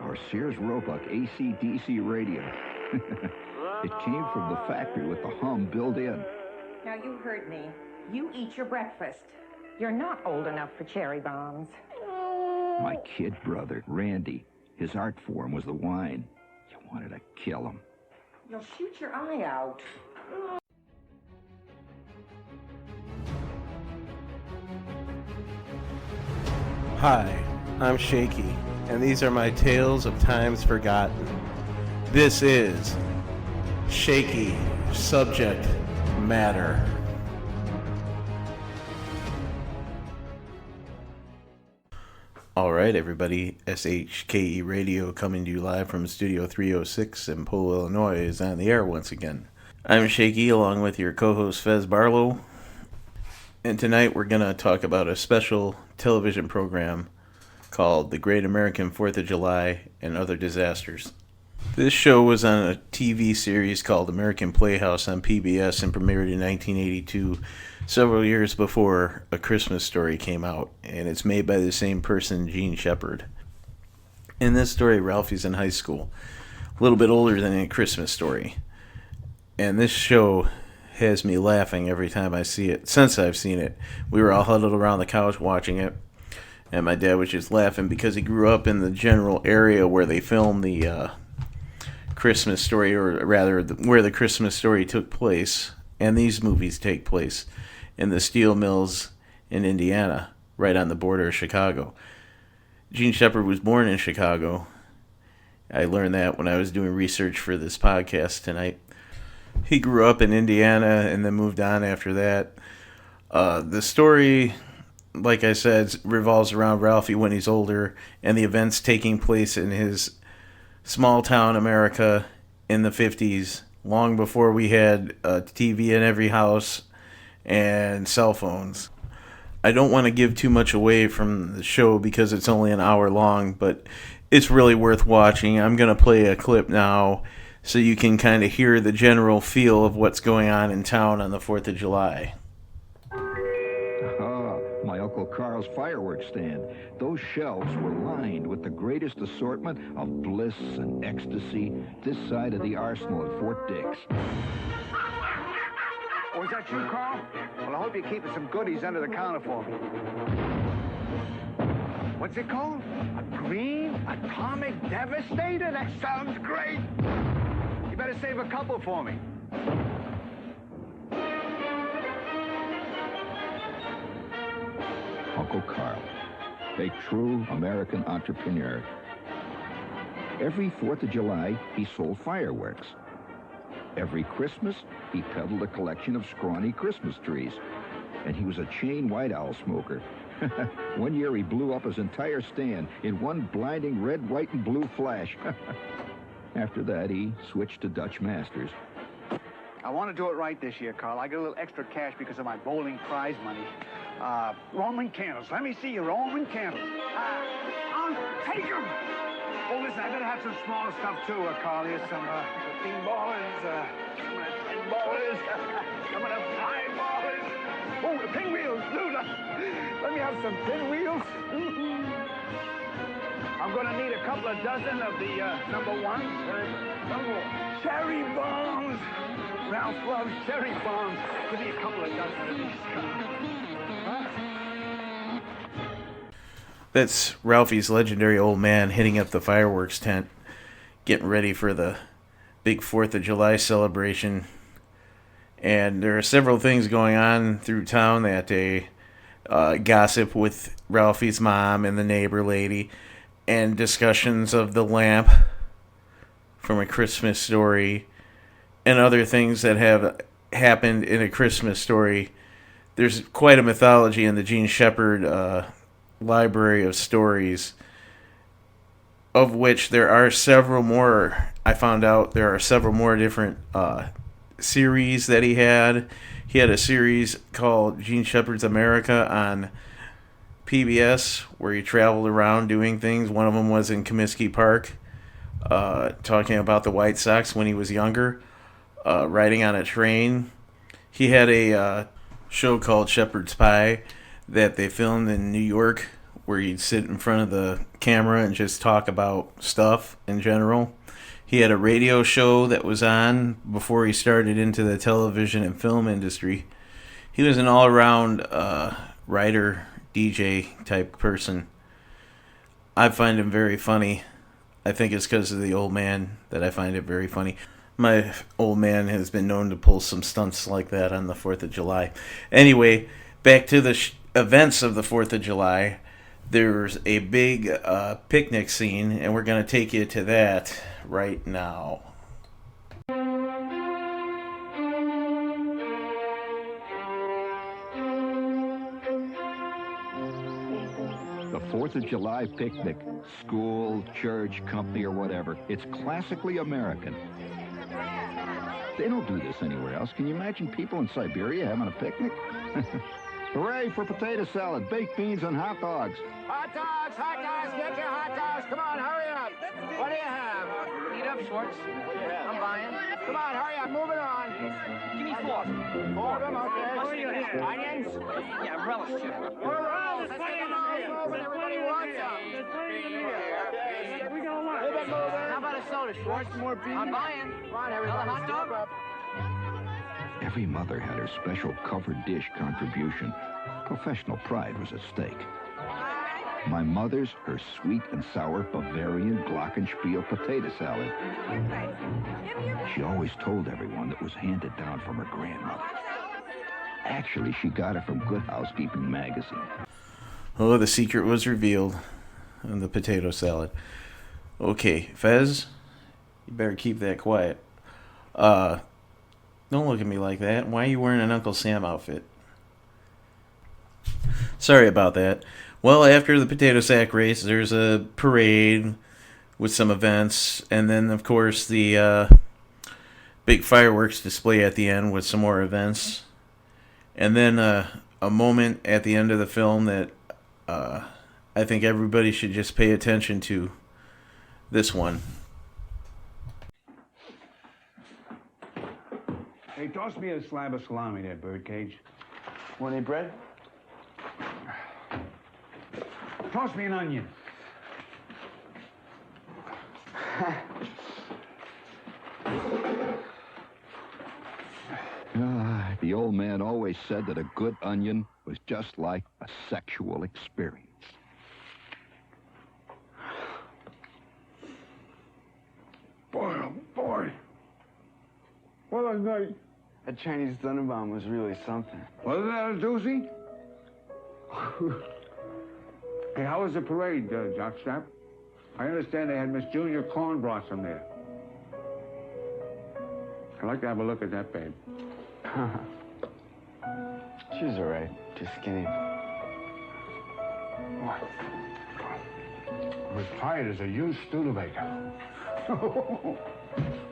Our Sears Roebuck AC/DC radio. It came from the factory with the hum built in. Now, you heard me. You eat your breakfast. You're not old enough for cherry bombs. My kid brother, Randy, his art form was the wine. You wanted to kill him. You'll shoot your eye out. Hi, I'm Shaky, and these are my tales of times forgotten. This is Shaky Subject Matter. Alright everybody, SHKE Radio coming to you live from Studio 306 in Pole, Illinois is on the air once again. I'm Shaky along with your co-host Fez Barlow, and tonight we're going to talk about a special television program called The Great American 4th of July and Other Disasters. This show was on a TV series called American Playhouse on PBS and premiered in 1982, several years before A Christmas Story came out, and it's made by the same person, Gene Shepard. In this story, Ralphie's in high school, a little bit older than A Christmas Story, and this show has me laughing every time I see it. Since I've seen it, we were all huddled around the couch watching it, and my dad was just laughing because he grew up in the general area where they filmed the Christmas Story, or rather where the Christmas Story took place, and these movies take place, in the steel mills in Indiana, right on the border of Chicago. Gene Shepard was born in Chicago. I learned that when I was doing research for this podcast tonight. He grew up in Indiana and then moved on after that. The story, like I said, revolves around Ralphie when he's older and the events taking place in his small town America in the 50s, long before we had a TV in every house and cell phones. I don't want to give too much away from the show because it's only an hour long, but it's really worth watching. I'm going to play a clip now so you can kind of hear the general feel of what's going on in town on the 4th of July. My Uncle Carl's fireworks stand. Those shelves were lined with the greatest assortment of bliss and ecstasy this side of the arsenal at Fort Dix. Oh, is that you, Carl? Well, I hope you're keeping some goodies under the counter for me. What's it called? A green atomic devastator? That sounds great. You better save a couple for me. Uncle Carl, a true American entrepreneur. Every 4th of July, he sold fireworks. Every Christmas, he peddled a collection of scrawny Christmas trees. And he was a chain white owl smoker. One year, he blew up his entire stand in one blinding red, white, and blue flash. After that, he switched to Dutch Masters. I want to do it right this year, Carl. I get a little extra cash because of my bowling prize money. Roman candles. Let me see your Roman candles. I'll take them. Oh, listen, I gotta have some smaller stuff too, Carl. Here's some 15 ballers, some 10 ballers, some of the 5 ballers. Oh, the pinwheels, dude. Let me have some pinwheels. I'm gonna need a couple of dozen of the number one. Cherry bombs. Ralph loves cherry bombs. Give me a couple of dozen of these. That's Ralphie's legendary old man hitting up the fireworks tent, getting ready for the big 4th of July celebration. And there are several things going on through town that day. Gossip with Ralphie's mom and the neighbor lady, and discussions of the lamp from A Christmas Story, and other things that have happened in A Christmas Story. There's quite a mythology in the Gene Shepard library of stories, of which there are several more. I found out there are several more different series that he had. He had a series called Gene Shepard's America on PBS where he traveled around doing things. One of them was in Comiskey Park, talking about the White Sox when he was younger, riding on a train. He had a show called Shepherd's Pie that they filmed in New York where he'd sit in front of the camera and just talk about stuff in general. He had a radio show that was on before he started into the television and film industry. He was an all-around writer, DJ type person. I find him very funny. I think it's because of the old man that I find it very funny. My old man has been known to pull some stunts like that on the 4th of July. Anyway, back to the events of the 4th of July. There's a big picnic scene, and we're going to take you to that right now. The 4th of July picnic, school, church, company, or whatever, it's classically American. They don't do this anywhere else. Can you imagine people in Siberia having a picnic? Hooray for potato salad, baked beans, and hot dogs. Hot dogs, get your hot dogs. Come on, hurry up. What do you have? Eat up, Schwartz. I'm buying. Come on, hurry up, move it on. Give me 4. 4 of them, okay. What do you have? Onions? Yeah, relish too. Let's take them all over. Everybody wants them. How about a soda, Schwartz? More beans. I'm buying. Come on, everybody. Another hot dog? Step up. Every mother had her special covered dish contribution. Professional pride was at stake. My mother's, her sweet and sour Bavarian glockenspiel potato salad. She always told everyone that was handed down from her grandmother. Actually, she got it from Good Housekeeping magazine. Oh, the secret was revealed on the potato salad. Okay, Fez, you better keep that quiet. Don't look at me like that. Why are you wearing an Uncle Sam outfit? Sorry about that. Well, after the potato sack race, there's a parade with some events, and then, of course, the big fireworks display at the end with some more events. And then a moment at the end of the film that I think everybody should just pay attention to. This one. Hey, toss me a slab of salami there, Birdcage. Want any bread? Toss me an onion. The old man always said that a good onion was just like a sexual experience. Boy, oh boy. What a night. That Chinese thunder bomb was really something. Wasn't that a doozy? Hey, how was the parade, Jockstrap? I understand they had Miss Junior Corn Blossom there. I'd like to have a look at that babe. She's all right. Too skinny. I'm as tired as a used Studebaker.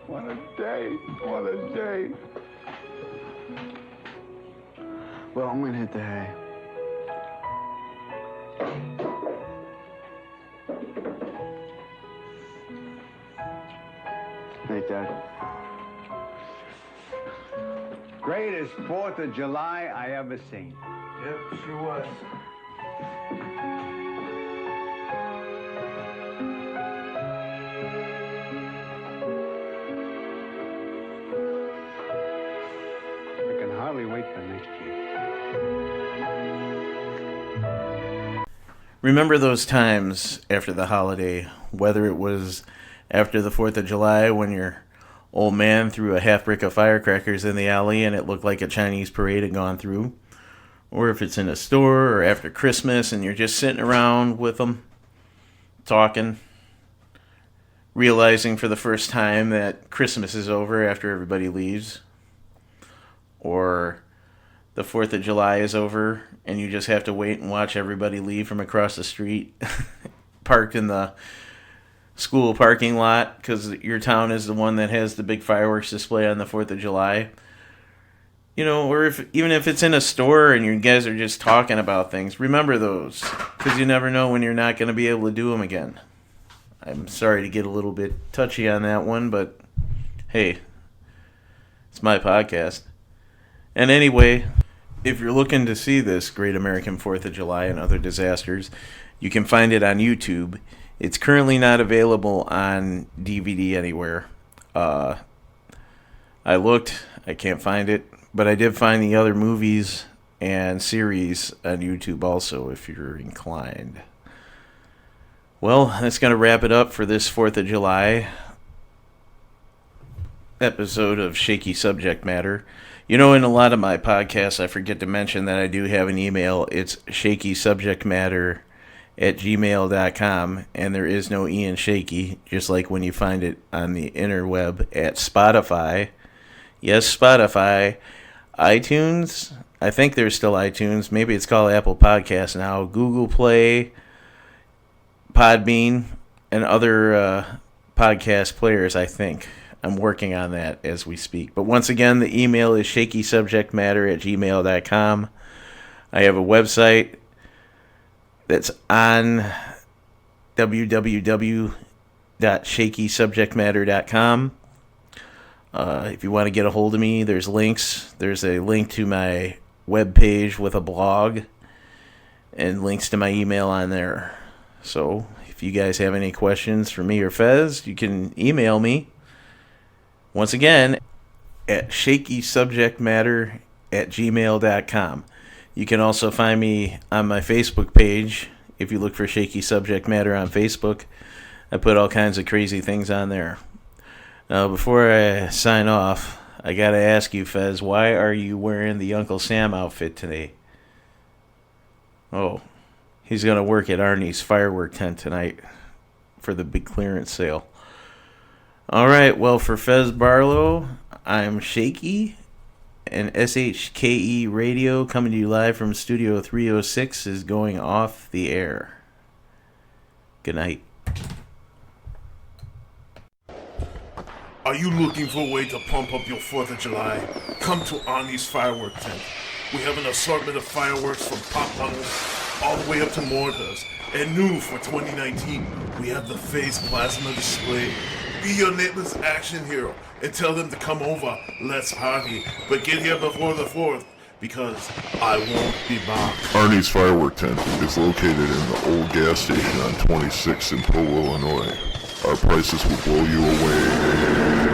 What a day. What a day. Well, I'm gonna hit the hay. Hey, Dad. Greatest 4th of July I ever seen. Yep, sure was. I can hardly wait for next year. Remember those times after the holiday, whether it was after the 4th of July when your old man threw a half brick of firecrackers in the alley and it looked like a Chinese parade had gone through, or if it's in a store, or after Christmas and you're just sitting around with them, talking, realizing for the first time that Christmas is over after everybody leaves, or the 4th of July is over and you just have to wait and watch everybody leave from across the street, parked in the school parking lot because your town is the one that has the big fireworks display on the 4th of July. You know, or even if it's in a store and you guys are just talking about things, remember those, because you never know when you're not going to be able to do them again. I'm sorry to get a little bit touchy on that one, but hey, it's my podcast. And anyway, if you're looking to see this great American 4th of July and other disasters, You can find it on YouTube. It's currently not available on DVD anywhere. I looked, I can't find it, but I did find the other movies and series on YouTube also, if you're inclined. Well, that's going to wrap it up for this 4th of July episode of Shaky Subject Matter. You know, in a lot of my podcasts, I forget to mention that I do have an email. It's shakysubjectmater@gmail.com, and there is no E in shaky, just like when you find it on the interweb at Spotify. Yes, Spotify. iTunes, I think there's still iTunes. Maybe it's called Apple Podcasts now. Google Play, Podbean, and other podcast players, I think. I'm working on that as we speak. But once again, the email is shakysubjectmater@gmail.com. I have a website that's on www.shakysubjectmater.com. If you want to get a hold of me, there's links. There's a link to my webpage with a blog and links to my email on there. So if you guys have any questions for me or Fez, you can email me. Once again, at shakysubjectmater@gmail.com. You can also find me on my Facebook page. If you look for Shaky Subject Matter on Facebook, I put all kinds of crazy things on there. Now, before I sign off, I gotta ask you, Fez, why are you wearing the Uncle Sam outfit today? Oh, he's gonna work at Arnie's firework tent tonight for the big clearance sale. Alright, well, for Fez Barlow, I'm Shaky, and SHKE Radio, coming to you live from Studio 306, is going off the air. Good night. Are you looking for a way to pump up your 4th of July? Come to Arnie's Firework Tent. We have an assortment of fireworks from pop bundles all the way up to mortars. And new for 2019, we have the Fez Plasma Display. Be your neighbor's action hero and tell them to come over. Let's party. But get here before the 4th, because I won't be back. Arnie's Firework Tent is located in the old gas station on 26 in Poe, Illinois. Our prices will blow you away.